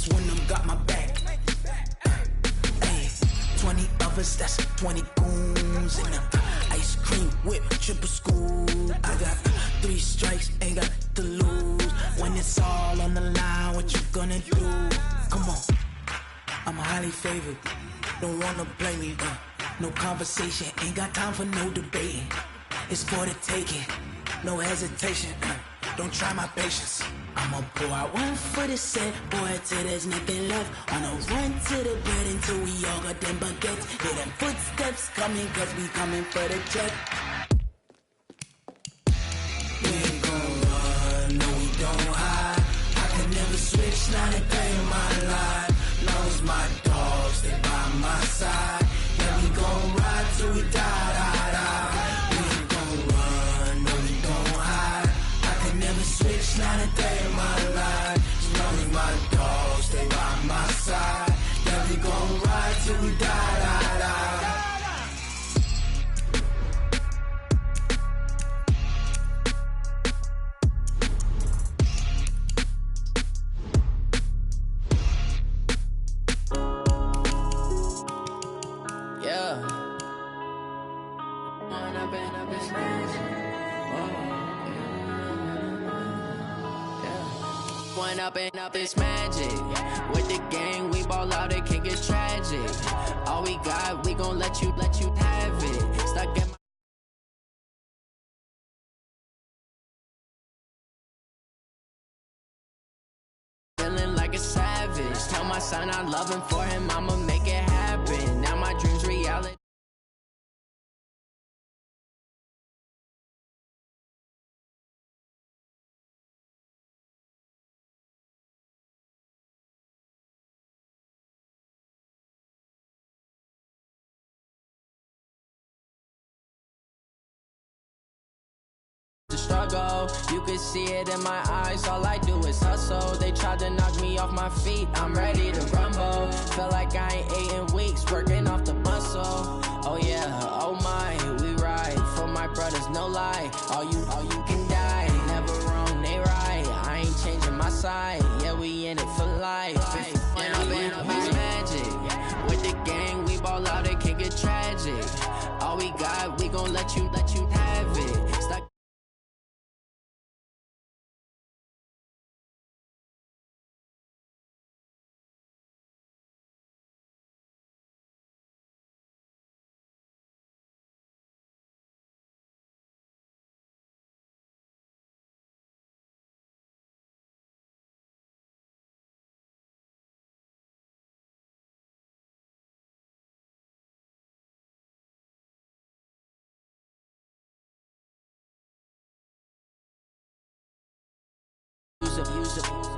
That's when them got my back. 20 of us, that's 20 goons in them. Ice cream whip, triple scoop. I got 3 strikes, ain't got to lose. When it's all on the line, what you gonna do? Come on, I'm highly favored. Don't wanna blame me. No conversation, ain't got time for no debating. It's for the taking, no hesitation. Don't try my patience. I'ma pour out one for the set, boy, till there's nothing left. On a run to the bread until we all got them baguettes. Hear them footsteps coming, cause we coming for the check. We ain't gon' run, no we don't hide. I can never switch, not a day in my life. Long as my dogs, stay by my side. Yeah, we gon' ride till we die, die, die. We ain't gon' run, no we don't hide. I can never switch, not a day in my life. As long as my dogs stay by my side. Yeah, we gon' ride till we die, die, die. Up this magic. With the gang, we ball out, it can get tragic. All we got, we gon' let you have it. Stuck in my feeling like a savage. Tell my son I love him, for him I'ma make it happen. Now my dreams reality. Struggle, you can see it in my eyes. All I do is hustle. They tried to knock me off my feet. I'm ready to rumble. Feel like I ain't ate in weeks, working off the muscle. Oh yeah, oh my, we ride for my brothers, no lie. All you can die. Never wrong, they right. I ain't changing my side. Yeah, we in it for life. When I'm in it's magic. With the gang, we ball out, it can get tragic. All we got, we gon' let you have it. Stuck.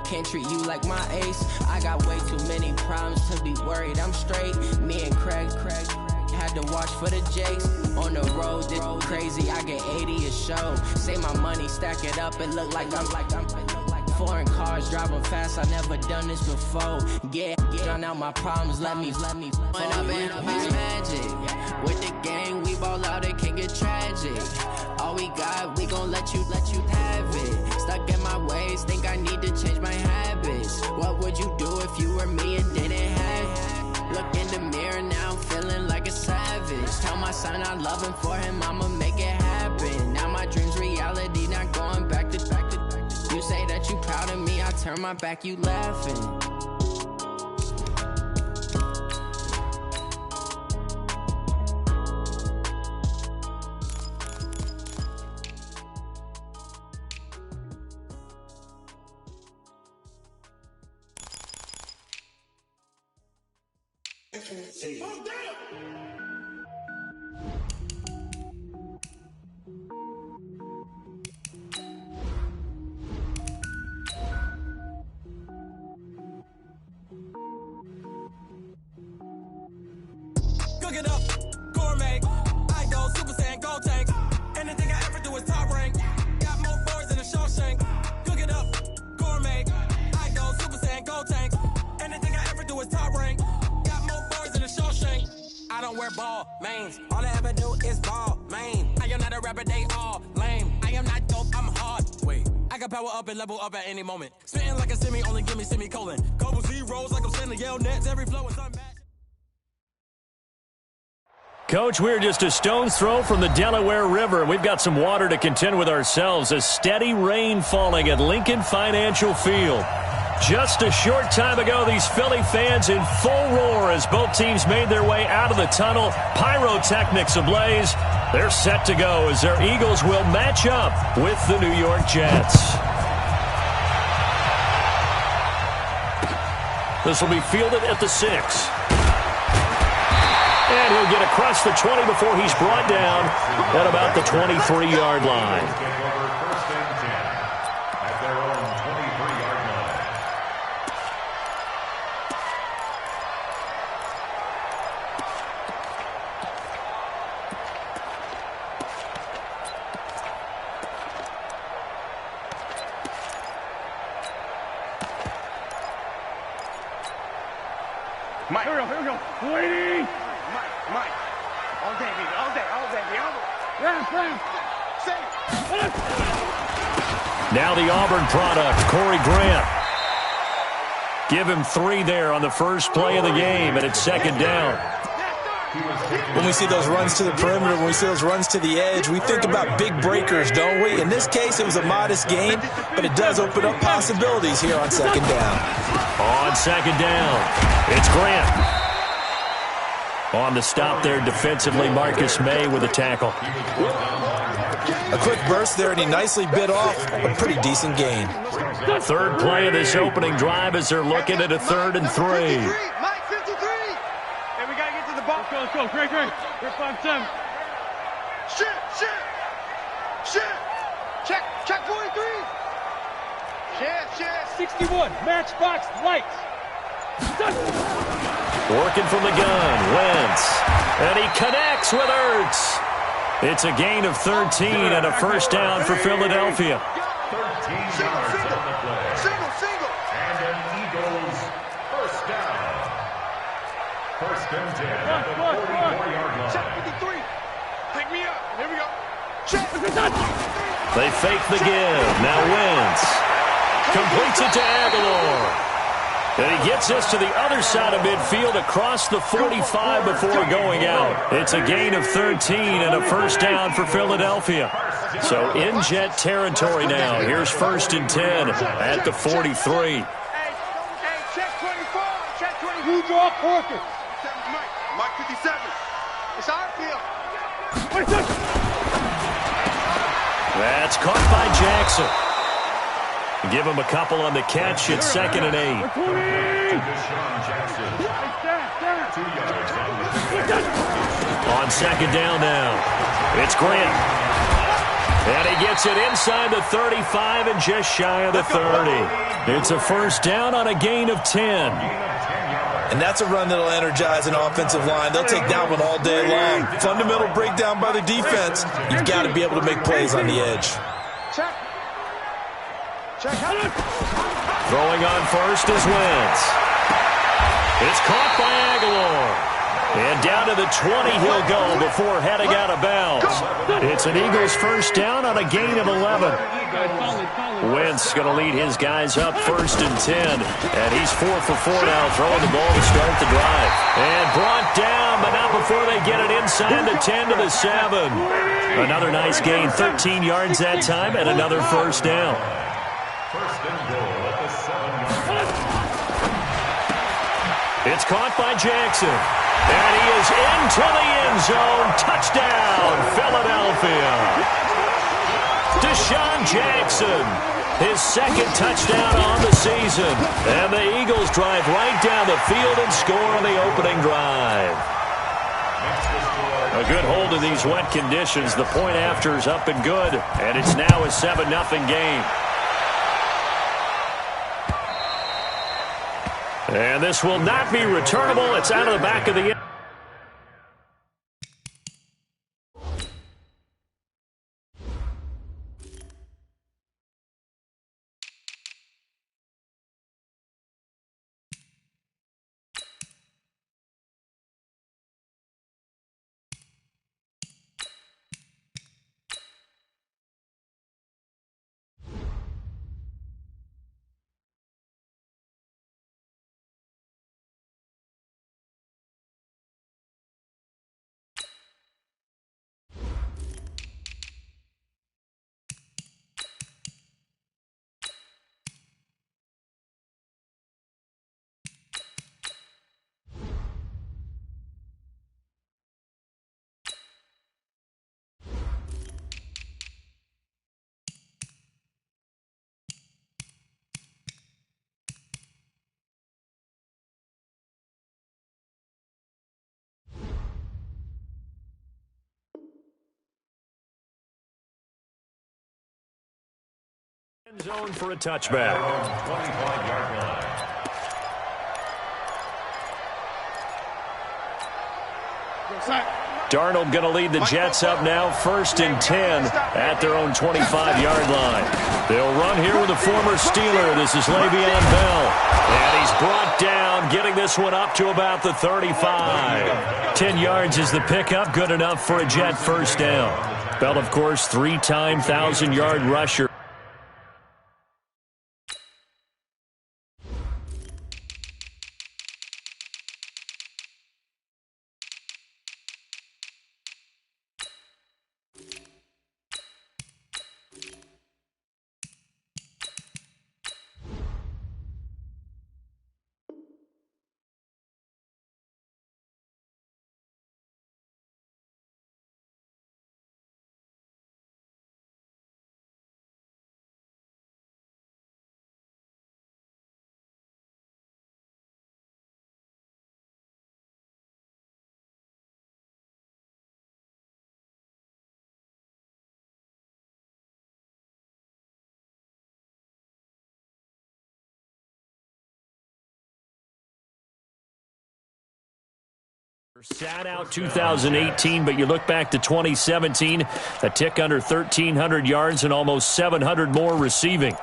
Can't treat you like my ace. I got way too many problems to be worried. I'm straight. Me and Craig had to watch for the Jakes. On the road, this crazy. I get 80 a show. Say my money, stack it up. It look like I'm foreign cars driving fast. I never done this before. Get drown out my problems. Let me. When I'm in it's magic. With the gang, we ball out. It can get tragic. All we got, we gon' let you have it. Stuck in my ways, think I need to change my habits. What would you do if you were me and didn't have it? Look in the mirror now, I'm feeling like a savage. Tell my son I love him, for him I'ma make it happen. Now my dreams reality, not going back to. You say that you proud of me, I turn my back, you laughing. Cook it up, gourmet. I go Super Saiyan, go tank. Anything I ever do is top rank. Got more boys than a Shawshank. Cook it up, gourmet. I go Super Saiyan, go tank. Anything I ever do is top rank. Got more boys than a Shawshank. I don't wear ball mains. All I ever do is ball main. I am not a rapper, they all lame. I am not dope, I'm hard. Wait, I can power up and level up at any moment. Spitting like a semi, only give me semicolon. Global 0 rolls like I'm sending Yale Nets. Every flow is unmatched. Coach, we're just a stone's throw from the Delaware River. We've got some water to contend with ourselves. A steady rain falling at Lincoln Financial Field. Just a short time ago, these Philly fans in full roar as both teams made their way out of the tunnel. Pyrotechnics ablaze. They're set to go as their Eagles will match up with the New York Jets. This will be fielded at the 6. And he'll get across the 20 before he's brought down at about the 23-yard line. Mike, here we go. Waiting. Mike. All day, baby. All day. Now the Auburn product, Corey Grant. Give him 3 there on the first play of the game, and it's second down. When we see those runs to the perimeter, when we see those runs to the edge, we think about big breakers, don't we? In this case, it was a modest gain, but it does open up possibilities here on second down. On second down, it's Grant. On the stop there defensively, Marcus May with a tackle. A quick burst there, and he nicely bit off a pretty decent gain. Third play of this opening drive as they're looking at a 3rd and 3. Mike, 53. Hey, we got to get to the ball. Let's go. Great. We're 5-7. Shit. Check 43. Shit. 61. Matchbox lights. Working from the gun, Wentz. And he connects with Ertz. It's a gain of 13 and a first down for Philadelphia. 13 yards on the play. Single. And an Eagles first down. First and 10 at the 44-yard line. Check 53. Pick me up. Here we go. Check. They fake the give. Now Wentz completes it to Aguilar. And he gets us to the other side of midfield across the 45 before going out. It's a gain of 13 and a first down for Philadelphia. So in Jet territory now. Here's first and 10 at the 43. Hey, check 24. Check 20. Who draw Porter? Mike 57. It's our field. That's caught by Jackson. Give him a couple on the catch. It's second and 8. On second down now, it's Grant. And he gets it inside the 35 and just shy of the 30. It's a first down on a gain of 10. And that's a run that'll energize an offensive line. They'll take that one all day long. Fundamental breakdown by the defense. You've got to be able to make plays on the edge. Throwing on first is Wentz. It's caught by Aguilar. And down to the 20 he'll go before heading out of bounds. It's an Eagles first down on a gain of 11. Wentz going to lead his guys up first and 10. And he's 4 for 4 now, throwing the ball to start the drive. And brought down, but not before they get it inside the 10 to the 7. Another nice gain, 13 yards that time, and another first down. First and goal at the 7-yard line. It's caught by Jackson. And he is into the end zone. Touchdown, Philadelphia. Deshaun Jackson, his second touchdown on the season. And the Eagles drive right down the field and score on the opening drive. A good hold of these wet conditions. The point after is up and good. And it's now a 7-0 game. And this will not be returnable. It's out of the back of the End zone for a touchback. 25-yard line. Darnold going to lead the Jets up now, 1st and 10 at their own 25-yard line. They'll run here with a former Steeler. This is Le'Veon Bell. And he's brought down, getting this one up to about the 35. 10 yards is the pickup, good enough for a Jet first down. Bell, of course, 3-time 1,000-yard rusher. Sat out 2018, but you look back to 2017, a tick under 1,300 yards and almost 700 more receiving.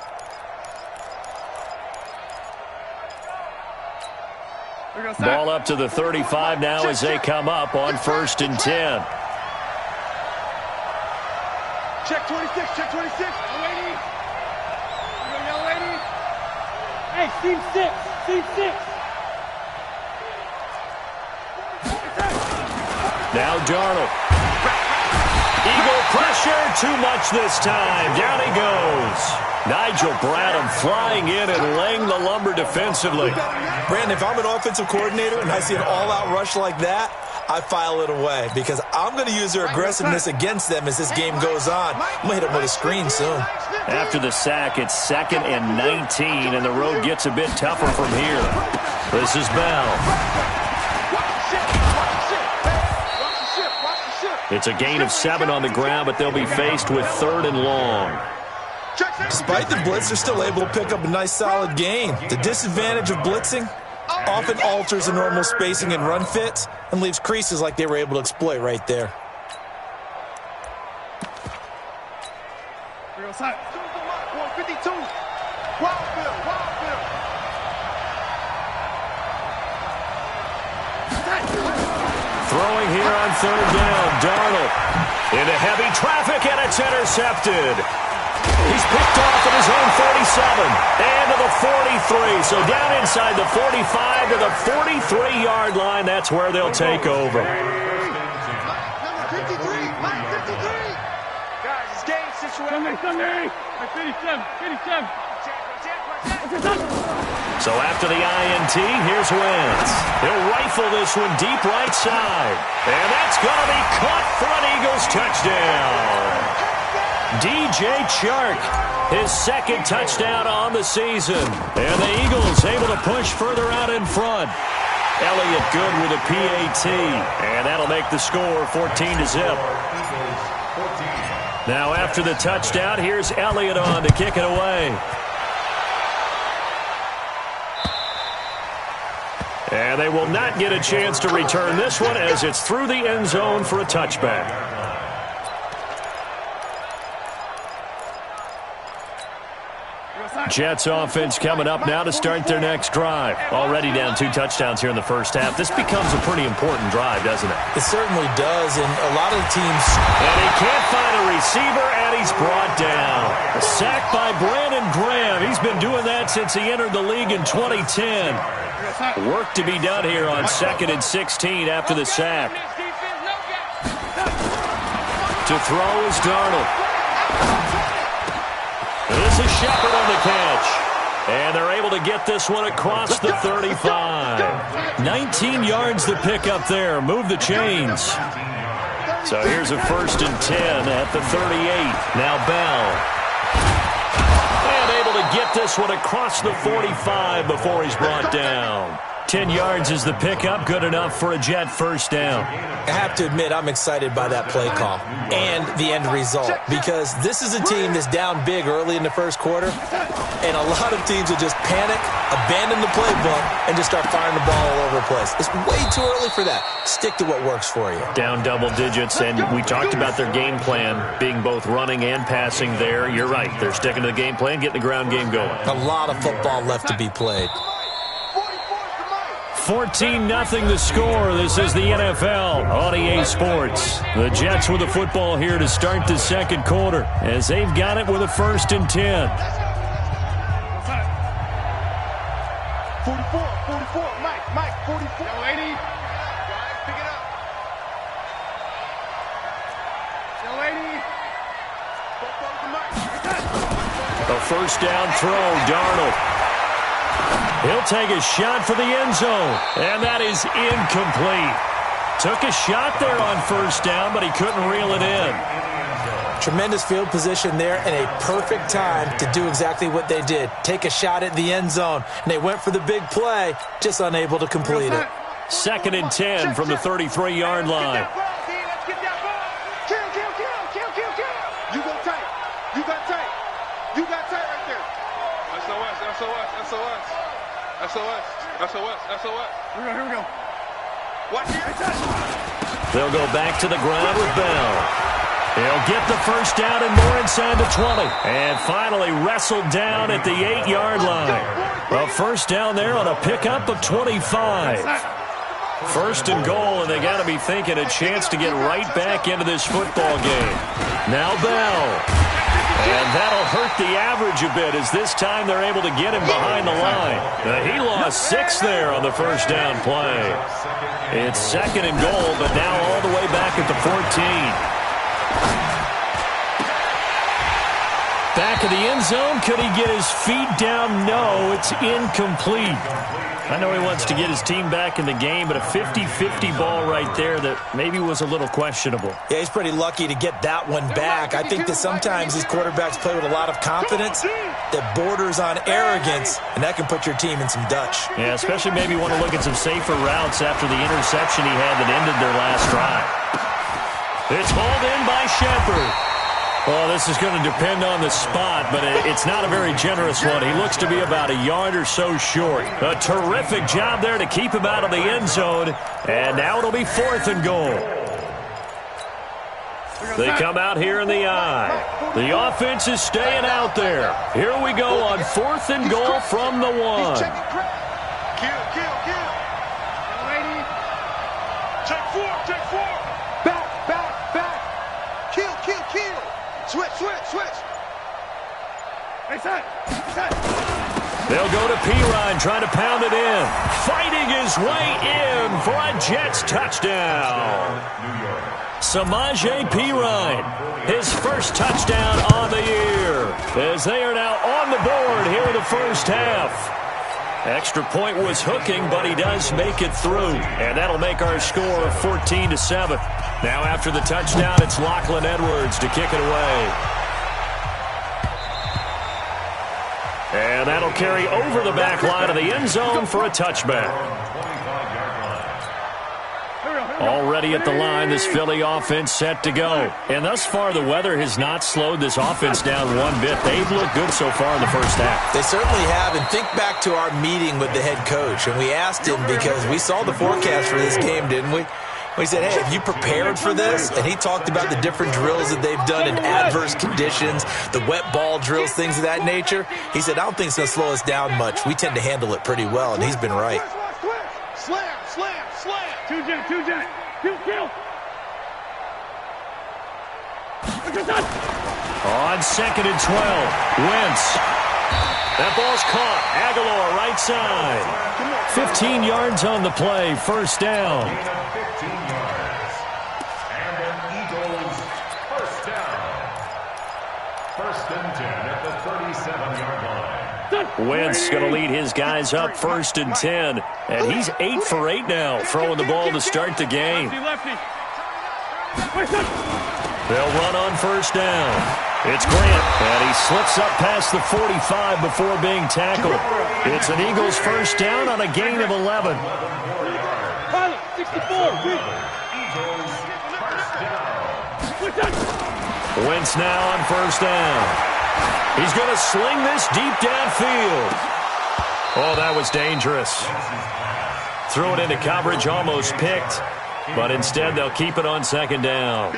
Ball up to the 35 now as they come up on 1st and 10. Check 26, check 26. Young lady. Young lady. Hey, team 6, team 6. Now Darnold. Eagle pressure, too much this time. Down he goes. Nigel Bradham flying in and laying the lumber defensively. Brandon, if I'm an offensive coordinator and I see an all-out rush like that, I file it away because I'm going to use their aggressiveness against them as this game goes on. I'm going to hit them with a screen soon. After the sack, it's 2nd and 19, and the road gets a bit tougher from here. This is Bell. It's a gain of 7 on the ground, but they'll be faced with 3rd and long. Despite the blitz, they're still able to pick up a nice solid gain. The disadvantage of blitzing often alters the normal spacing and run fits and leaves creases like they were able to exploit right there. Throwing here on 3rd down, Darnold into heavy traffic, and it's intercepted. He's picked off at his own 47 and to the 43. So down inside the 45 to the 43-yard line. That's where they'll take over. Number 53, line 53. Guys, it's game situation. Sunday. 57. So after the INT, here's Wentz. He'll rifle this one deep right side. And that's going to be caught for an Eagles touchdown. DJ Chark, his 2nd touchdown on the season. And the Eagles able to push further out in front. Elliott good with a PAT. And that'll make the score 14-0. Now after the touchdown, here's Elliott on to kick it away. And they will not get a chance to return this one as it's through the end zone for a touchback. Jets offense coming up now to start their next drive. Already down 2 touchdowns here in the first half. This becomes a pretty important drive, doesn't it? It certainly does, and a lot of the teams... And he can't find a receiver, and he's brought down. A sack by Brandon Graham. He's been doing that since he entered the league in 2010. Work to be done here on 2nd and 16 after the sack. To throw is Darnold. This is Shepard on the catch. And they're able to get this one across the 35. 19 yards to pick up there. Move the chains. So here's a 1st and 10 at the 38. Now Bell. And able to get this one across the 45 before he's brought down. 10 yards is the pickup. Good enough for a Jet first down. I have to admit, I'm excited by that play call and the end result, because this is a team that's down big early in the first quarter, and a lot of teams will just panic, abandon the playbook, and just start firing the ball all over the place. It's way too early for that. Stick to what works for you. Down double digits, and we talked about their game plan being both running and passing there. You're right. They're sticking to the game plan, getting the ground game going. A lot of football left to be played. 14-0 the score. This is the NFL on EA Sports. The Jets with the football here to start the second quarter, as they've got it with a 1st and 10. 44, Mike, 44. Yo, 80. Guys, pick it up. Yo, 80. A first down throw, Darnold. He'll take a shot for the end zone, and that is incomplete. Took a shot there on first down, but he couldn't reel it in. Tremendous field position there, and a perfect time to do exactly what they did. Take a shot at the end zone, and they went for the big play, just unable to complete it. 2nd and 10 from the 33-yard line. Let's get that ball. Kill. You go tight. You got tight. You got tight right there. SOS. Here we go. Watch it. They'll go back to the ground with Bell. He'll get the first down and more inside the 20. And finally wrestled down at the 8-yard line. A first down there on a pickup of 25. 1st and goal, and they got to be thinking a chance to get right back into this football game. Now Bell. And that'll hurt the average a bit, as this time they're able to get him behind the line. He lost 6 there on the first down play. It's 2nd and goal, but now all the way back at the 14. Back of the end zone. Could he get his feet down? No, it's incomplete. I know he wants to get his team back in the game, but a 50-50 ball right there that maybe was a little questionable. Yeah, he's pretty lucky to get that one back. I think that sometimes these quarterbacks play with a lot of confidence that borders on arrogance, and that can put your team in some Dutch. Yeah, especially maybe want to look at some safer routes after the interception he had that ended their last drive. It's hauled in by Shepard. Well, this is going to depend on the spot, but it's not a very generous one. He looks to be about a yard or so short. A terrific job there to keep him out of the end zone, and now it'll be 4th and goal. They come out here in the eye. The offense is staying out there. Here we go on 4th and goal from the 1. Kill. Take 4. Back. Kill. Switch. Hey, set. They'll go to Pirine, trying to pound it in. Fighting his way in for a Jets touchdown. Samaje Pirine, his first touchdown on the year, as they are now on the board here in the first half. Extra point was hooking, but he does make it through, and that'll make our score 14-7. Now after the touchdown, it's Lachlan Edwards to kick it away. And that'll carry over the back line of the end zone for a touchback. Already at the line, this Philly offense set to go. And thus far, the weather has not slowed this offense down one bit. They've looked good so far in the first half. They certainly have. And think back to our meeting with the head coach. And we asked him, because we saw the forecast for this game, didn't we? We said, hey, have you prepared for this? And he talked about the different drills that they've done in adverse conditions, the wet ball drills, things of that nature. He said, I don't think it's going to slow us down much. We tend to handle it pretty well, and he's been right. Slam. Two jet. Kill. On 2nd and 12, Wentz. That ball's caught. Aguilar right side. 15 yards on the play. First down. 15 yards. And an Eagles first down. 1st and 10 at the 37-yard line. Wentz going to lead his guys up 1st and 10. And he's 8 for 8 now, throwing the ball to start the game. Lefty. They'll run on first down. It's Grant, and he slips up past the 45 before being tackled. It's an Eagles first down on a gain of 11. 64. Wentz now on first down. He's going to sling this deep downfield. Oh, that was dangerous. Threw it into coverage, almost picked. But instead, they'll keep it on second down.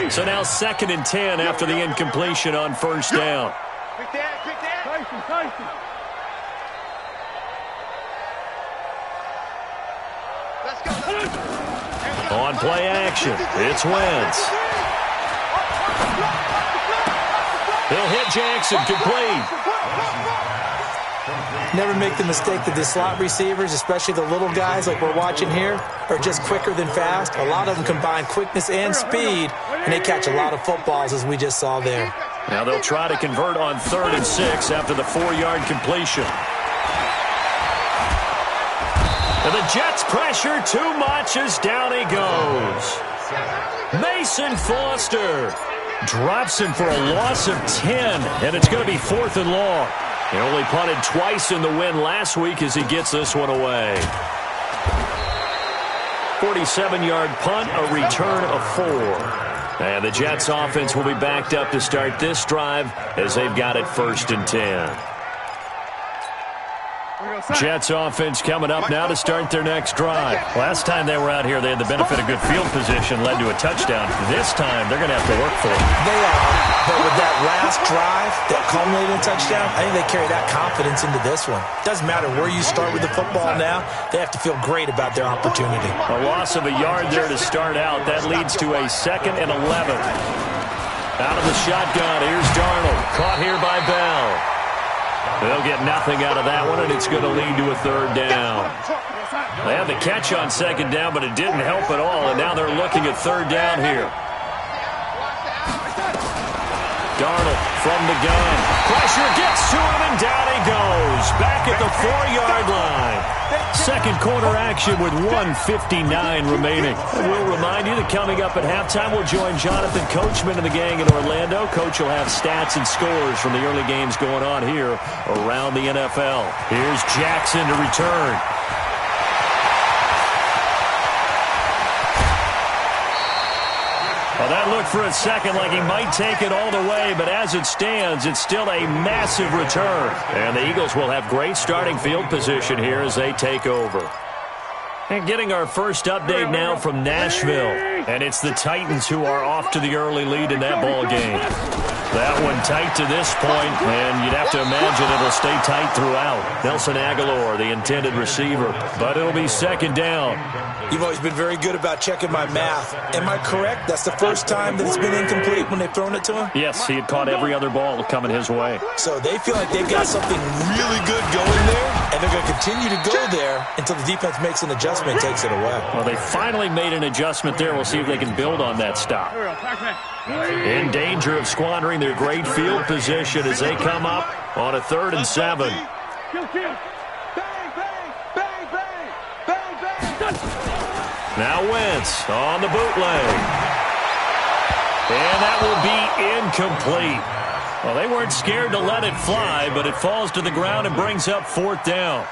So now 2nd and 10 after the incompletion on first down. On play action, it's Wentz. He'll hit Jackson, complete. Never make the mistake that the slot receivers, especially the little guys like we're watching here, are just quicker than fast. A lot of them combine quickness and speed, and they catch a lot of footballs, as we just saw there. Now they'll try to convert on 3rd and 6 after the 4-yard completion. And the Jets pressure too much as down he goes. Mason Foster drops him for a loss of 10, and it's going to be 4th and long. He only punted twice in the win last week as he gets this one away. 47-yard punt, a return of 4. And the Jets offense will be backed up to start this drive as they've got it 1st and 10. Jets offense coming up now to start their next drive. Last time they were out here, they had the benefit of good field position, led to a touchdown. This time, they're going to have to work for it. They are, but with that last drive that culminated in a touchdown, I think they carry that confidence into this one. Doesn't matter where you start with the football now, they have to feel great about their opportunity. A loss of a yard there to start out. That leads to a 2nd and 11. Out of the shotgun, here's Darnold. Caught here by Bell. They'll get nothing out of that one, and it's going to lead to a 3rd down. They had the catch on 2nd down, but it didn't help at all, and now they're looking at 3rd down here. Darnold from the gun. Pressure gets to him, and down he goes. Back at the 4-yard line. 2nd quarter action with 1:59 remaining. And we'll remind you that coming up at halftime, we'll join Jonathan Coachman and the gang in Orlando. Coach will have stats and scores from the early games going on here around the NFL. Here's Jackson to return. Well, that looked for a second like he might take it all the way, but as it stands, it's still a massive return. And the Eagles will have great starting field position here as they take over. And getting our first update now from Nashville. And it's the Titans who are off to the early lead in that ball game. That one tight to this point, and you'd have to imagine it'll stay tight throughout. Nelson Aguilar, the intended receiver, but it'll be 2nd down. You've always been very good about checking my math. Am I correct? That's the first time that it's been incomplete when they've thrown it to him? Yes, he had caught every other ball coming his way. So they feel like they've got something really good going there, and they're going to continue to go there until the defense makes an adjustment and takes it away. Well, they finally made an adjustment there. We'll see if they can build on that stop. In danger of squandering their great field position as they come up on a 3rd and 7. Now Wentz on the bootleg. And that will be incomplete. Well, they weren't scared to let it fly, but it falls to the ground and brings up 4th down.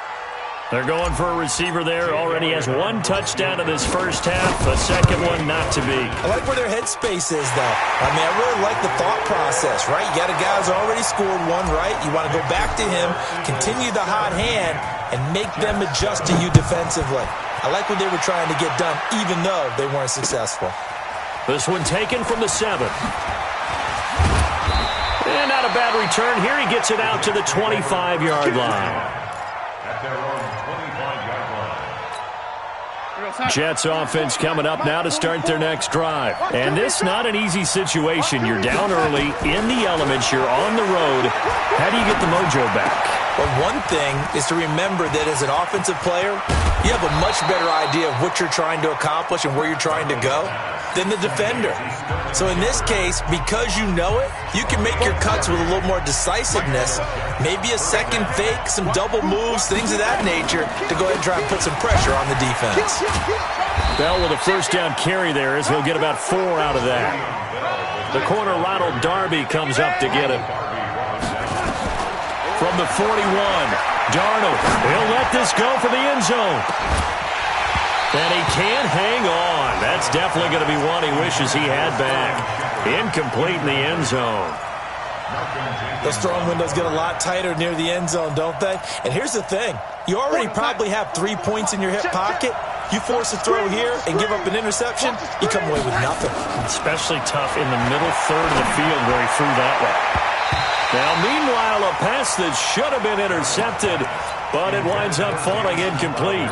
They're going for a receiver there. Already has 1 touchdown in this first half. A 2nd one not to be. I like where their headspace is, though. I mean, I really like the thought process, right? You got a guy who's already scored 1, right? You want to go back to him, continue the hot hand, and make them adjust to you defensively. I like what they were trying to get done, even though they weren't successful. This one taken from the 7. And not a bad return here. He gets it out to the 25-yard line. At their own 25-yard line. Jets offense coming up now to start their next drive. And this not an easy situation. You're down early, in the elements, you're on the road. How do you get the mojo back? Well, one thing is to remember that as an offensive player, you have a much better idea of what you're trying to accomplish and where you're trying to go than the defender. So in this case, because you know it, you can make your cuts with a little more decisiveness, maybe a second fake, some double moves, things of that nature, to go ahead and try and put some pressure on the defense. Bell with a 1st down carry there as he'll get about 4 out of that. The corner, Ronald Darby, comes up to get it. From the 41, Darnold. He'll let this go for the end zone. And he can't hang on. That's definitely going to be one he wishes he had back. Incomplete in the end zone. Those throwing windows get a lot tighter near the end zone, don't they? And here's the thing. You already probably have 3 points in your hip pocket. You force a throw here and give up an interception, you come away with nothing. Especially tough in the middle third of the field where he threw that one. Now, meanwhile, a pass that should have been intercepted, but it winds up falling incomplete.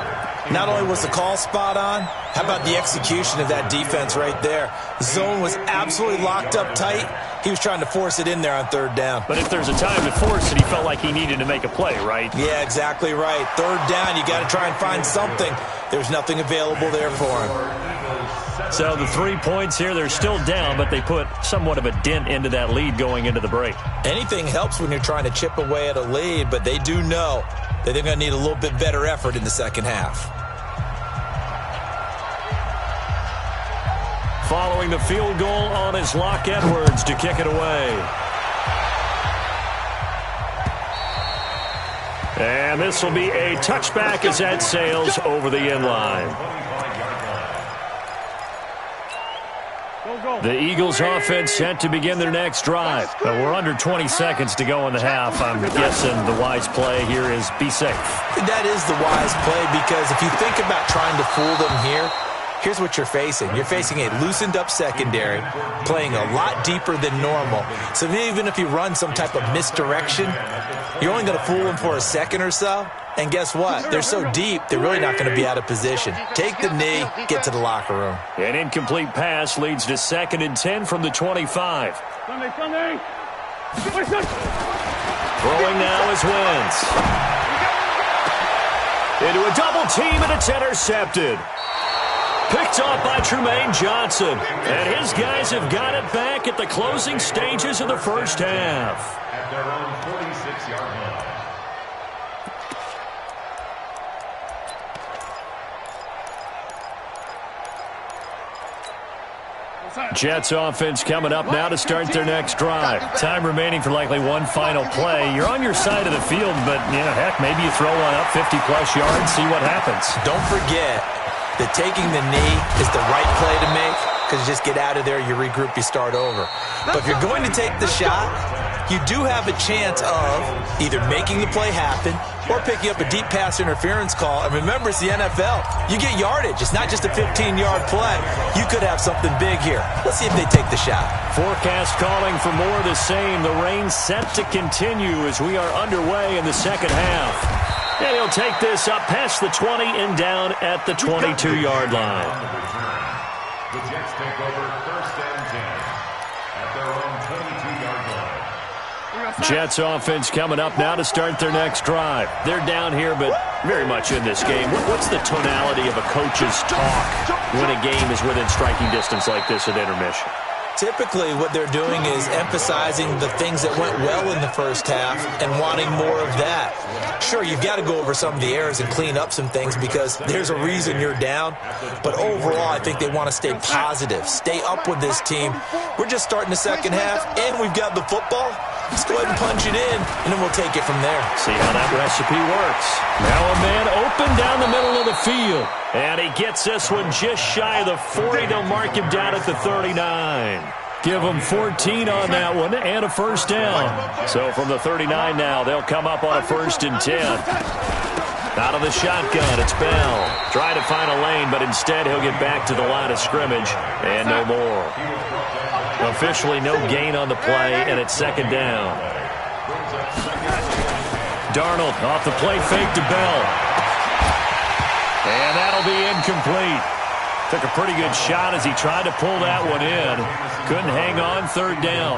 Not only was the call spot on, how about the execution of that defense right there? The zone was absolutely locked up tight. He was trying to force it in there on third down. But if there's a time to force it, he felt like he needed to make a play, right? Yeah, exactly right. Third down, you got to try and find something. There's nothing available there for him. So the 3 points here, they're still down, but they put somewhat of a dent into that lead going into the break. Anything helps when you're trying to chip away at a lead, but they do know that they're going to need a little bit better effort in the second half. Following the field goal on his Locke Edwards to kick it away. And this will be a touchback as that sails over the end line. The Eagles offense set to begin their next drive. But we're under 20 seconds to go in the half. I'm guessing the wise play here is be safe. That is the wise play, because if you think about trying to fool them here, here's what you're facing. You're facing a loosened up secondary, playing a lot deeper than normal. So even if you run some type of misdirection, you're only going to fool them for a second or so. And guess what? They're so deep, they're really not going to be out of position. Take the knee, get to the locker room. An incomplete pass leads to 2nd and 10 from the 25. Sunday. Throwing now is Wentz. Into a double team, and it's intercepted. Picked off by Trumaine Johnson. And his guys have got it back at the closing stages of the first half. At their own 46-yard line. Jets offense coming up now to start their next drive. Time remaining for likely one final play. You're on your side of the field, but, heck, maybe you throw one up 50-plus yards, see what happens. Don't forget that taking the knee is the right play to make, because you just get out of there, you regroup, you start over. But if you're going to take the shot, you do have a chance of either making the play happen or picking up a deep pass interference call. And remember, it's the NFL. You get yardage. It's not just a 15-yard play. You could have something big here. Let's see if they take the shot. Forecast calling for more of the same. The rain set to continue as we are underway in the second half. And he'll take this up past the 20 and down at the 22-yard line. The Jets take over 1st and 10 at their own 22-yard line. Jets offense coming up now to start their next drive. They're down here, but very much in this game. What's the tonality of a coach's talk when a game is within striking distance like this at intermission? Typically, what they're doing is emphasizing the things that went well in the first half and wanting more of that. Sure, you've got to go over some of the errors and clean up some things because there's a reason you're down. But overall, I think they want to stay positive, stay up with this team. We're just starting the second half, and we've got the football. Let's go ahead and punch it in, and then we'll take it from there. See how that recipe works. Now a man open down the middle of the field. And he gets this one just shy of the 40. They'll mark him down at the 39. Give him 14 on that one and a first down. So from the 39 now, they'll come up on a 1st and 10. Out of the shotgun, it's Bell. Trying to find a lane, but instead he'll get back to the line of scrimmage and no more. Officially no gain on the play, and it's 2nd down. Darnold off the play fake to Bell. And that'll be incomplete. Took a pretty good shot as he tried to pull that one in. Couldn't hang on 3rd down.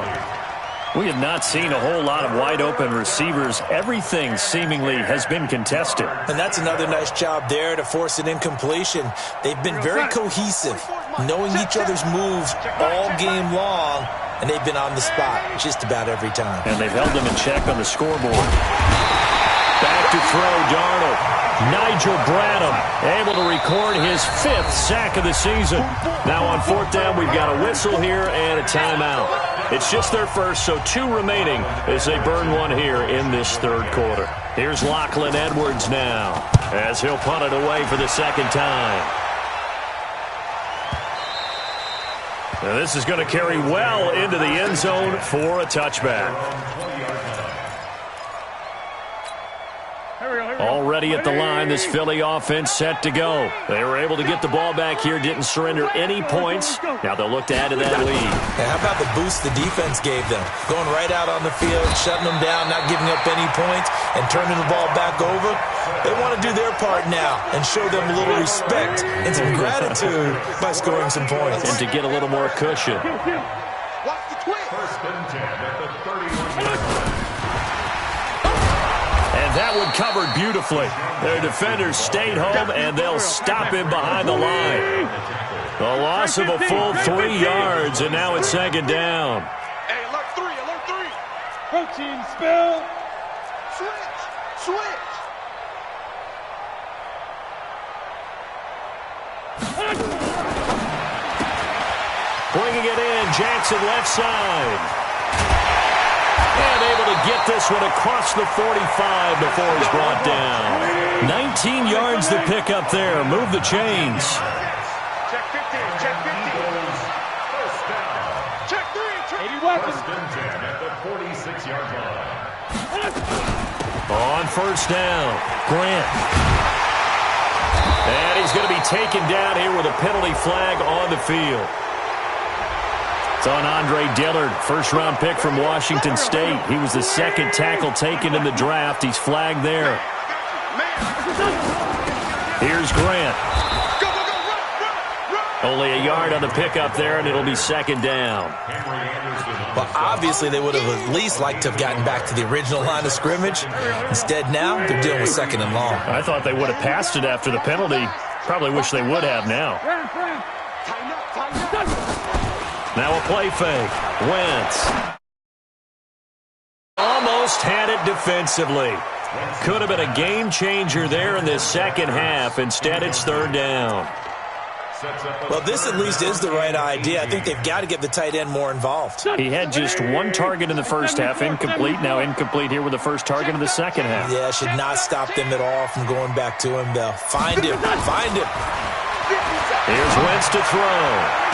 We have not seen a whole lot of wide-open receivers. Everything seemingly has been contested. And that's another nice job there to force an incompletion. They've been very cohesive, knowing each other's moves all game long, and they've been on the spot just about every time. And they've held them in check on the scoreboard. Back to throw. Darnold. Nigel Bradham able to record his 5th sack of the season. Now on 4th down, we've got a whistle here and a timeout. It's just their first, so 2 remaining as they burn one here in this 3rd quarter. Here's Lachlan Edwards now as he'll punt it away for the 2nd time. Now this is going to carry well into the end zone for a touchback. Already at the line, this Philly offense set to go. They were able to get the ball back here, didn't surrender any points. Now they'll look to add to that lead. Hey, how about the boost the defense gave them? Going right out on the field, shutting them down, not giving up any points, and turning the ball back over. They want to do their part now and show them a little respect and some gratitude by scoring some points. And to get a little more cushion. Watch the twist. 1st and 10 at the 31-yard line. And that one covered beautifully. Their defenders stayed home, and they'll stop him behind the line. The loss of a full 3 yards, and now it's 2nd down. Hey, alert 3, alert 3. Protein spill. Switch. Bringing it in, Jackson left side. And able to get this one across the 45 before he's brought down. 19 yards to pick up there. Move the chains. Check 15, check 15. First down. Check 3, check 1st and 10 at the 46-yard line. On 1st down, Grant. And he's going to be taken down here with a penalty flag on the field. It's on Andre Dillard, 1st-round pick from Washington State. He was the 2nd tackle taken in the draft. He's flagged there. Here's Grant. Only a yard on the pickup there, and it'll be 2nd down. Well, obviously, they would have at least liked to have gotten back to the original line of scrimmage. Instead, now they're dealing with 2nd and long. I thought they would have passed it after the penalty. Probably wish they would have now. Now a play fake. Wentz. Almost had it defensively. Could have been a game changer there in this 2nd half. Instead, it's 3rd down. Well, this at least is the right idea. I think they've got to get the tight end more involved. He had just 1 target in the 1st half, incomplete. Now incomplete here with the 1st target of the 2nd half. Yeah, should not stop them at all from going back to him, though. Find him. Find him. Here's Wentz to throw.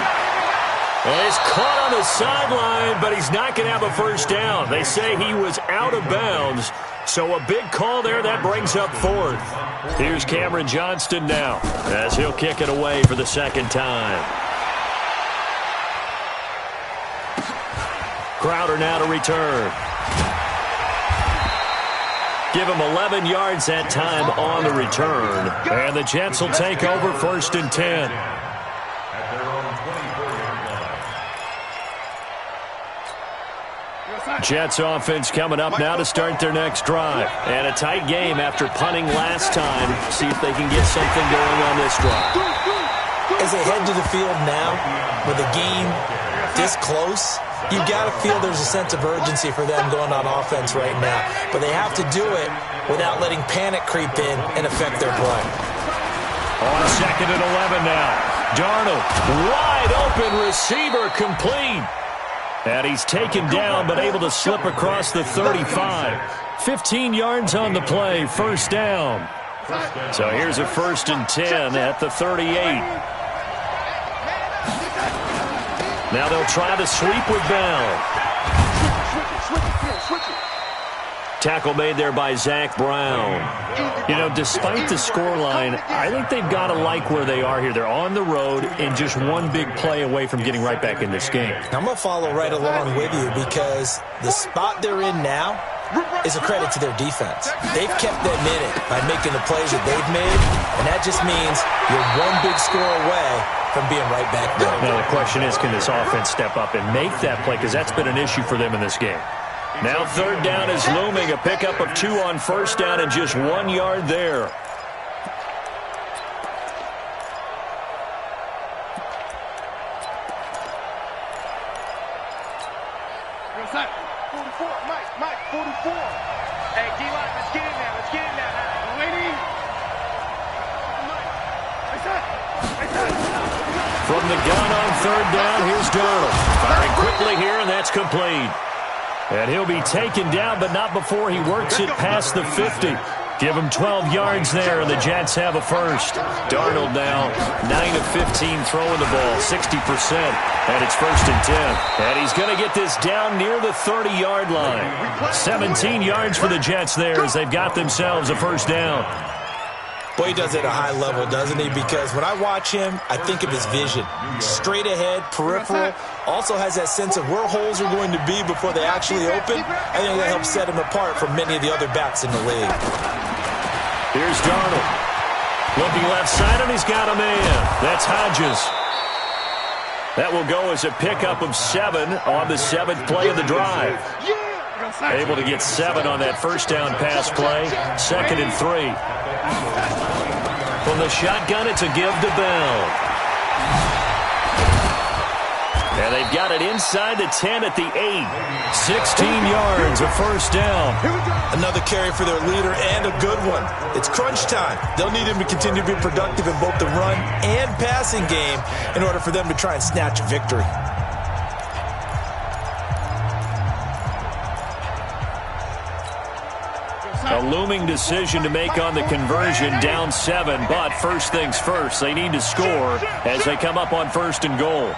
Well, he's caught on the sideline, but he's not going to have a 1st down. They say he was out of bounds, so a big call there. That brings up 4th. Here's Cameron Johnston now as he'll kick it away for the 2nd time. Crowder now to return. Give him 11 yards that time on the return. And the Jets will take over 1st and 10. Jets offense coming up now to start their next drive. And a tight game after punting last time. See if they can get something going on this drive. As they head to the field now, with the game this close, you've got to feel there's a sense of urgency for them going on offense right now. But they have to do it without letting panic creep in and affect their play. On 2nd and 11 now. Darnold, wide open receiver, complete. And he's taken down, but able to slip across the 35. 15 yards on the play, 1st down. So here's a 1st and 10 at the 38. Now they'll try the sweep with Bell. Tackle made there by Zach Brown. You know, despite the scoreline, I think they've got to like where they are here. They're on the road and just 1 big play away from getting right back in this game. I'm going to follow right along with you because the spot they're in now is a credit to their defense. They've kept them in it by making the plays that they've made, and that just means you're 1 big score away from being right back there. Now the question is, can this offense step up and make that play? Because that's been an issue for them in this game. Now 3rd down is looming. A pickup of 2 on 1st down and just 1 yard there. What's that? 44, Mike, 44. Hey, D-Lock, let's get in there, From the gun on third down, here's Darnold. Firing quickly here, and that's complete. And he'll be taken down, but not before he works it past the 50. Give him 12 yards there, and the Jets have a first. Darnold now 9 of 15 throwing the ball, 60%, and it's 1st and 10. And he's going to get this down near the 30-yard line. 17 yards for the Jets there as they've got themselves a first down. Boy, he does it at a high level, doesn't he? Because when I watch him, I think of his vision. Straight ahead, peripheral, also has that sense of where holes are going to be before they actually open. I think that helps set him apart from many of the other backs in the league. Here's Darnold. Looking left side, and he's got a man. That's Hodges. That will go as a pickup of 7 on the 7th play of the drive. Able to get 7 on that first down pass play. 2nd and 3. From the shotgun, it's a give to Bell. And they've got it inside the 10 at the 8. 16 yards, a first down. Another carry for their leader and a good one. It's crunch time. They'll need him to continue to be productive in both the run and passing game in order for them to try and snatch a victory. A looming decision to make on the conversion, down 7, but first things first, they need to score as they come up on 1st and goal.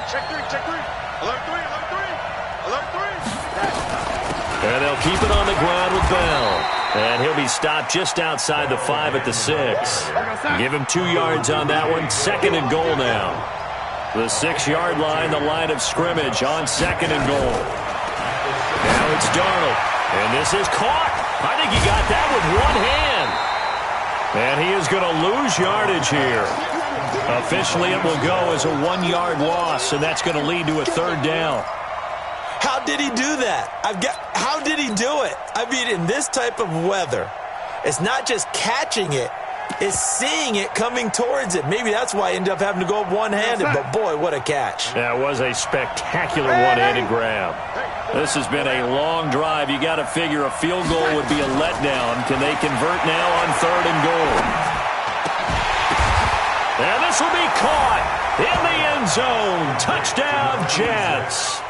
Check three. Alert 3. And they'll keep it on the ground with Bell. And he'll be stopped just outside the 5 at the 6. Give him 2 yards on that one, 2nd and goal now. The 6-yard line, the line of scrimmage on 2nd and goal. Now it's Darnold, and this is caught. I think he got that with one hand. And he is going to lose yardage here. Officially, it will go as a 1-yard loss, and that's going to lead to a 3rd down. How did he do that? How did he do it? I mean, in this type of weather, it's not just catching it, it's seeing it coming towards it. Maybe that's why he ended up having to go up one-handed, but boy, what a catch. That was a spectacular one-handed grab. This has been a long drive. You got to figure a field goal would be a letdown. Can they convert now on 3rd and goal? And this will be caught in the end zone. Touchdown, Jets.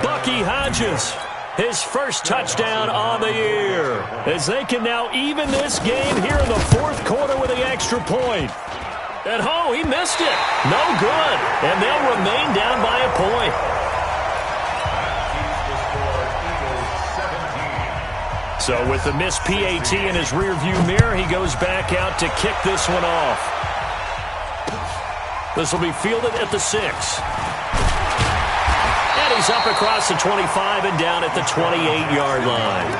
Bucky Hodges, his first touchdown on the year, as they can now even this game here in the 4th quarter with the extra point. And he missed it. No good. And they'll remain down by a point. So with the missed PAT in his rearview mirror, he goes back out to kick this one off. This will be fielded at the 6. And he's up across the 25 and down at the 28-yard line.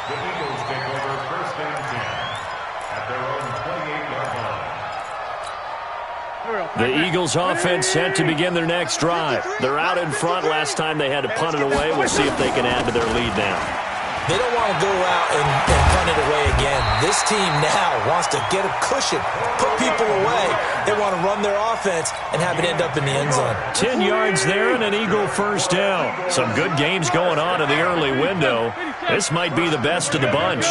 The Eagles take over 1st and 10 at their own 28-yard line. The Eagles offense set to begin their next drive. They're out in front. Last time they had to punt it away. We'll see if they can add to their lead now. They don't want to go out and punt it away again. This team now wants to get a cushion, put people away. They want to run their offense and have it end up in the end zone. 10 yards there and an Eagle first down. Some good games going on in the early window. This might be the best of the bunch.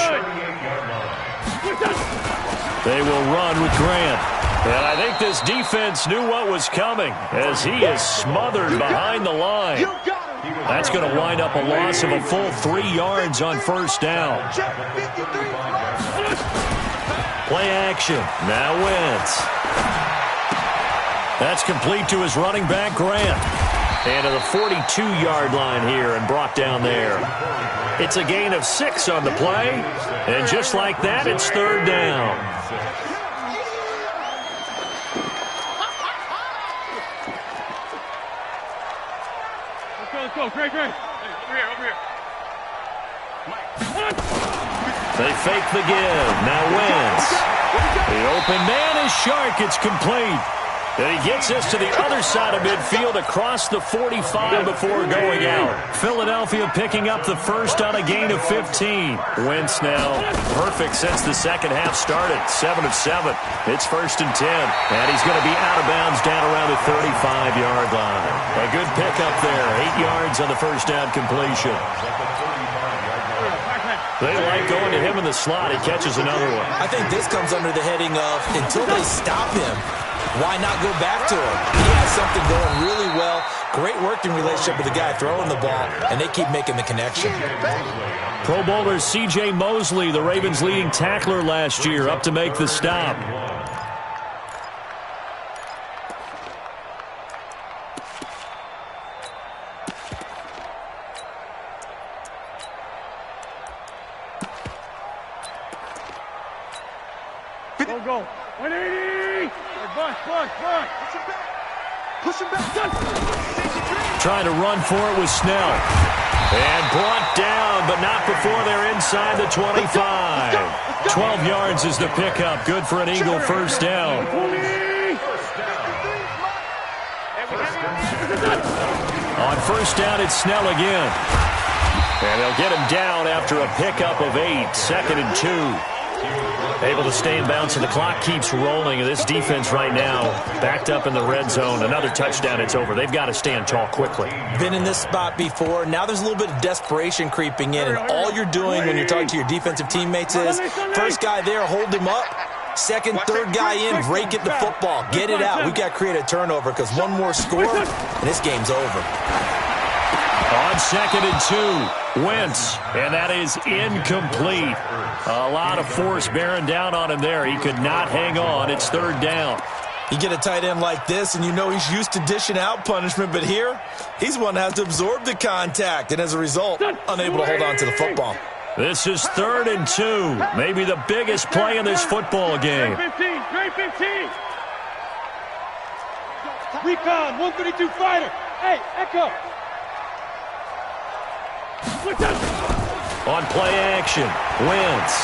They will run with Grant. And I think this defense knew what was coming as he is smothered behind the line. That's going to wind up a loss of a full 3 yards on first down. Play action. Now Wentz. That's complete to his running back, Grant. And to the 42-yard line here and brought down there. It's a gain of 6 on the play. And just like that, it's 3rd down. Let's go. Great. Hey, over here. They fake the give. Now Wentz. The open man is Shark. It's complete. And he gets us to the other side of midfield across the 45 before going out. Philadelphia picking up the first on a gain of 15. Wentz now perfect since the second half started. 7 of 7. It's 1st and 10. And he's going to be out of bounds down around the 35-yard line. A good pickup there. 8 yards on the first down completion. They like going to him in the slot. He catches another one. I think this comes under the heading of until they stop him, why not go back to him? He has something going really well. Great working relationship with the guy throwing the ball, and they keep making the connection. Pro Bowler C.J. Mosley, the Ravens' leading tackler last year, up to make the stop. Go. 180. Push him back. Push him back. Trying to run for it with Snell. And brought down, but not before they're inside the 25. 12 yards is the pickup. Good for an Eagle first down. On first down, it's Snell again. And they'll get him down after a pickup of 8. 2nd and 2. Able to stay in bounds, and the clock keeps rolling. And this defense right now backed up in the red zone. Another touchdown, it's over. They've got to stand tall quickly. Been in this spot before. Now there's a little bit of desperation creeping in, and all you're doing when you're talking to your defensive teammates is first guy there, hold him up. Second, third guy in, rake at the football. Get it out. We've got to create a turnover because one more score, and this game's over. On 2nd and 2, Wentz, and that is incomplete. A lot of force bearing down on him there. He could not hang on. It's 3rd down. You get a tight end like this, and you know he's used to dishing out punishment, but here, he's one that has to absorb the contact, and as a result, unable to hold on to the football. This is 3rd and 2, maybe the biggest play in this football game. 15. Recon, 132 fighter. Hey, Echo. On play action, Wentz.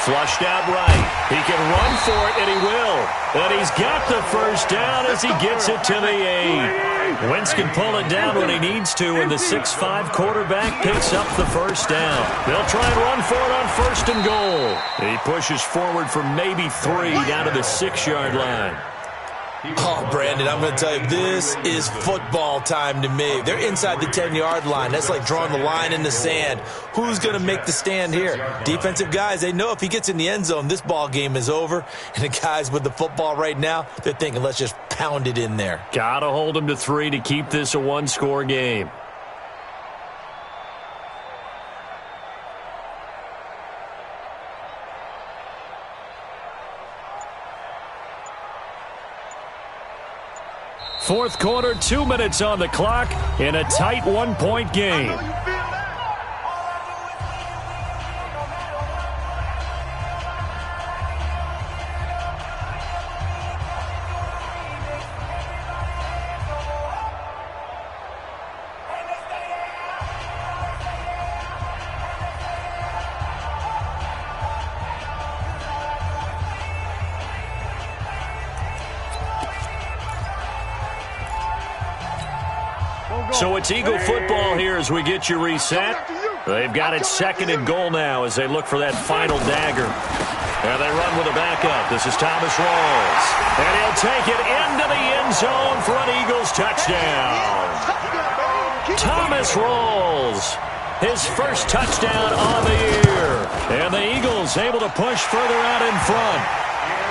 Flushed out right. He can run for it, and he will. And he's got the first down as he gets it to the 8. Wentz can pull it down when he needs to, and the 6'5" quarterback picks up the first down. They'll try and run for it on 1st and goal. He pushes forward for maybe 3 down to the 6-yard line. Oh, Brandon, I'm going to tell you, this is football time to me. They're inside the 10-yard line. That's like drawing the line in the sand. Who's going to make the stand here? Defensive guys, they know if he gets in the end zone, this ball game is over. And the guys with the football right now, they're thinking, let's just pound it in there. Got to hold him to 3 to keep this a one-score game. Fourth quarter, 2 minutes on the clock in a tight 1-point game. So it's Eagle football here as we get you reset. They've got it 2nd and goal now as they look for that final dagger. And they run with a backup. This is Thomas Rawls. And he'll take it into the end zone for an Eagles touchdown. Thomas Rawls, his first touchdown on the year. And the Eagles able to push further out in front.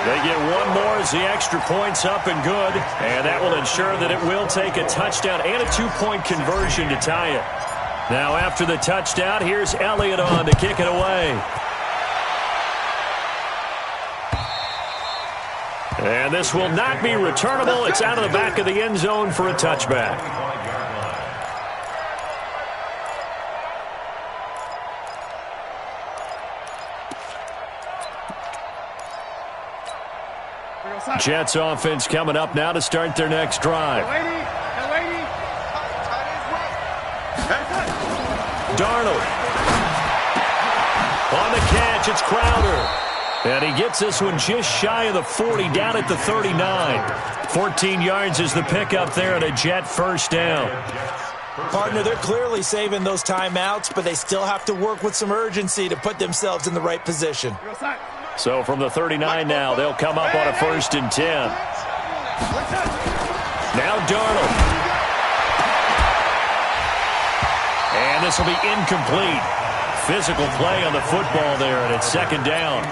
They get one more as the extra point's up and good, and that will ensure that it will take a touchdown and a 2-point conversion to tie it. Now after the touchdown, here's Elliott on to kick it away. And this will not be returnable. It's out of the back of the end zone for a touchback. Jets offense coming up now to start their next drive. Darnold. On the catch, it's Crowder. And he gets this one just shy of the 40, down at the 39. 14 yards is the pickup there and a Jet first down. Partner, they're clearly saving those timeouts, but they still have to work with some urgency to put themselves in the right position. So from the 39 now, they'll come up on a 1st and 10. Now Darnold. And this will be incomplete. physical play on the football there, and it's second down.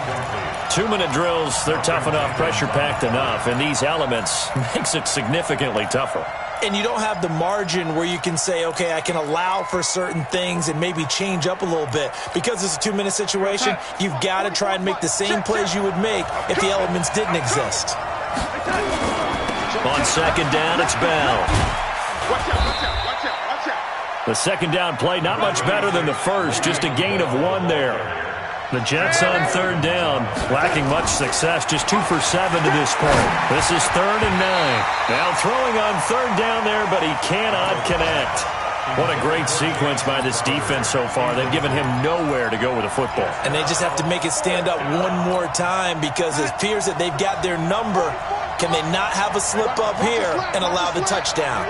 2-minute drills, they're tough enough, pressure-packed enough, and these elements makes it significantly tougher. And you don't have the margin where you can say, okay, I can allow for certain things and maybe change up a little bit. Because it's a 2-minute situation, you've got to try and make the same plays you would make if the elements didn't exist. On second down, it's Bell. Watch out. The second down play, not much better than the first, just a gain of 1 there. The Jets on third down, lacking much success, just 2 for 7 to this point. This is 3rd and 9. Now throwing on third down there, but he cannot connect. What a great sequence by this defense so far. They've given him nowhere to go with the football. And they just have to make it stand up one more time because it appears that they've got their number. Can they not have a slip up here and allow the touchdown?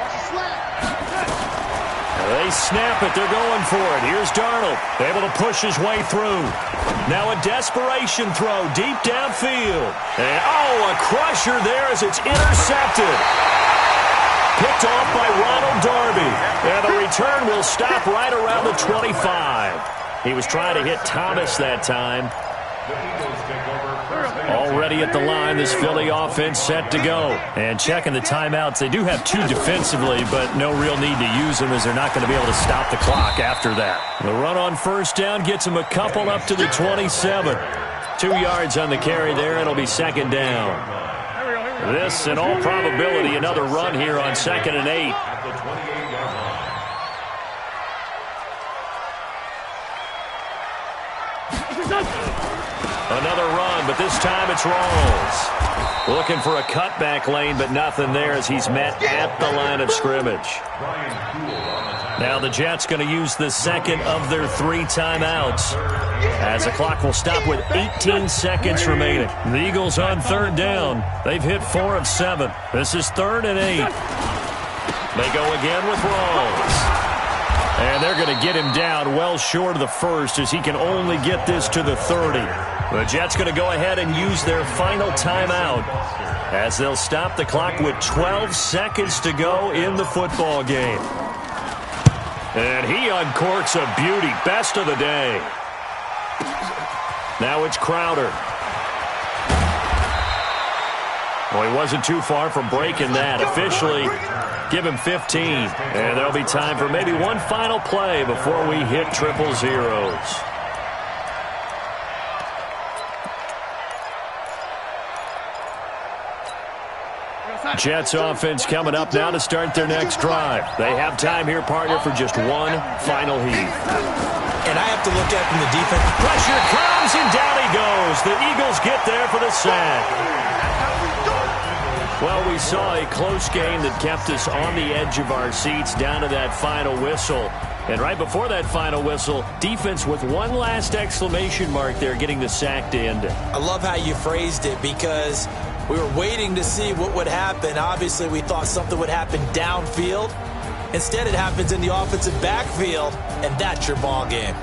They snap it. They're going for it. Here's Darnold, able to push his way through. Now a desperation throw deep downfield. And, a crusher there as it's intercepted. Picked off by Ronald Darby. And the return will stop right around the 25. He was trying to hit Thomas that time. Already at the line, this Philly offense set to go. And checking the timeouts, they do have 2 defensively, but no real need to use them as they're not going to be able to stop the clock after that. The run on first down gets them a couple up to the 27. 2 yards on the carry there. It'll be second down. This, in all probability, another run here on 2nd and 8. Another run, but this time it's Rawls. Looking for a cutback lane, but nothing there as he's met at the line of scrimmage. Now the Jets going to use the second of their 3 timeouts as the clock will stop with 18 seconds remaining. The Eagles on third down. They've hit 4 of 7. This is 3rd and 8. They go again with Rawls. And they're going to get him down well short of the first as he can only get this to the 30. The Jets going to go ahead and use their final timeout as they'll stop the clock with 12 seconds to go in the football game. And he uncorks a beauty. Best of the day. Now it's Crowder. Well, he wasn't too far from breaking that. Officially, give him 15. And there'll be time for maybe one final play before we hit 000. Jets offense coming up now to start their next drive. They have time here, partner, for just one final heave. And I have to look at from the defense. Pressure comes, and down he goes. The Eagles get there for the sack. Well, we saw a close game that kept us on the edge of our seats down to that final whistle. And right before that final whistle, defense with one last exclamation mark there, getting the sack to end it. I love how you phrased it because we were waiting to see what would happen. Obviously, we thought something would happen downfield. Instead, it happens in the offensive backfield, and that's your ball game.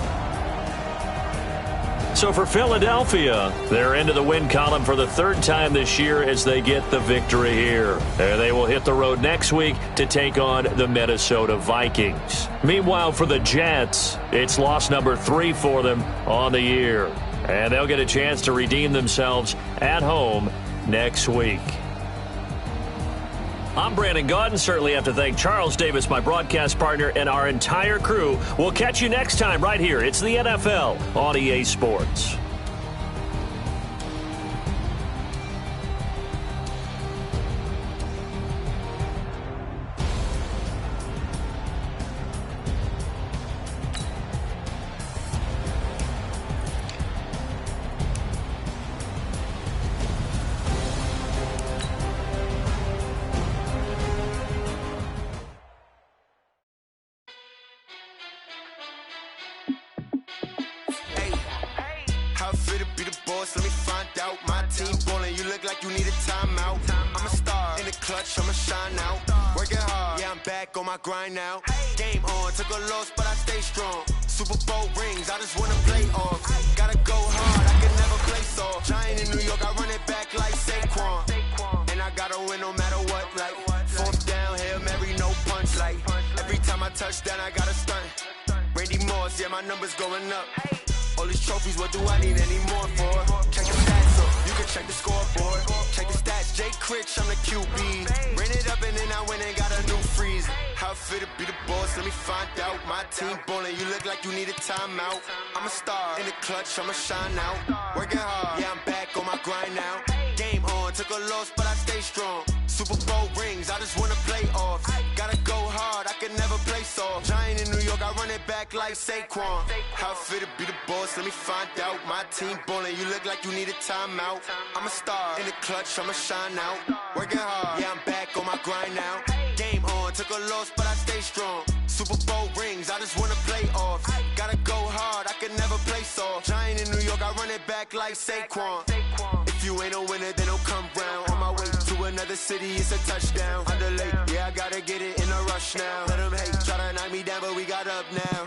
So for Philadelphia, they're into the win column for the 3rd time this year as they get the victory here. They will hit the road next week to take on the Minnesota Vikings. Meanwhile, for the Jets, it's loss number 3 for them on the year. And they'll get a chance to redeem themselves at home next week. I'm Brandon Gaudin. Certainly have to thank Charles Davis, my broadcast partner, and our entire crew. We'll catch you next time right here. It's the NFL on EA Sports. Grind now, game on, took a loss, but I stay strong. Super Bowl rings, I just wanna play off. Gotta go hard, I can never play soft. Giant in New York, I run it back like Saquon. And I gotta win no matter what, like 4th down, Hail Mary, no punch, like every time I touch down, I gotta stunt. Randy Moss, yeah, my numbers going up. All these trophies, what do I need any more for? Check the stats up, you can check the scoreboard. Check the stats, Jay Critch, I'm the QB. Ran it up and then I went and got a new freeze. How it feel to be the boss, let me find out. My team ballin', you look like you need a timeout. I'm a star, in the clutch, I'ma shine out. Working hard, yeah, I'm back on my grind now. Game on, took a loss, but I stay strong. Super Bowl rings, I just wanna play off. Gotta go hard, I can never play soft. Giant in New York, I run it back like Saquon. How it feel to be the boss, let me find out. My team ballin', you look like you need a timeout. I'm a star, in the clutch, I'ma shine out. Working hard, yeah, I'm back on my grind now. Game on, took a loss, but I stay strong. Super Bowl rings, I just wanna play off. Gotta go hard, I can never play soft. Giant in New York, I run it back like Saquon. If you ain't a winner, then don't come round. On my way to another city, it's a touchdown. Underlay, yeah, I gotta get it in a rush now. Let them hate, try to knock me down, but we got up now.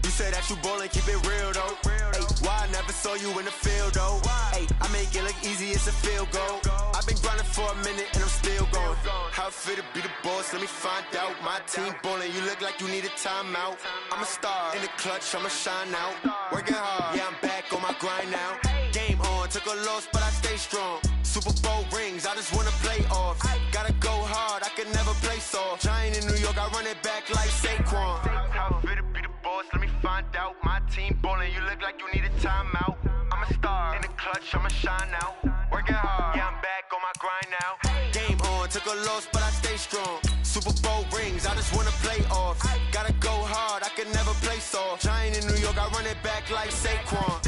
You say that you ballin', keep it real though. Ay, why I never saw you in the field though? Ay, I make it look easy, it's a field goal. I've been grinding for a minute and I'm still going. How it feel to be the boss, let me find out. My team ballin', you look like you need a timeout. I'm a star, in the clutch, I'ma shine out. Working hard, yeah, I'm back on my grind now. Game on, took a loss, but I stay strong. Super Bowl rings, I just wanna play off. Gotta go hard, I can never play soft. Giant in New York, I run it back like Saquon. How it feel to be the boss, let me find out. My team ballin', you look like you need a timeout. I'm a star, in the clutch, I'ma shine out. Working hard, yeah, I'm back on my grind now. Game on, took a loss, but I stay strong. Super Bowl rings, I just wanna play off. Gotta go hard, I can never play soft. Giant in New York, I run it back like Saquon.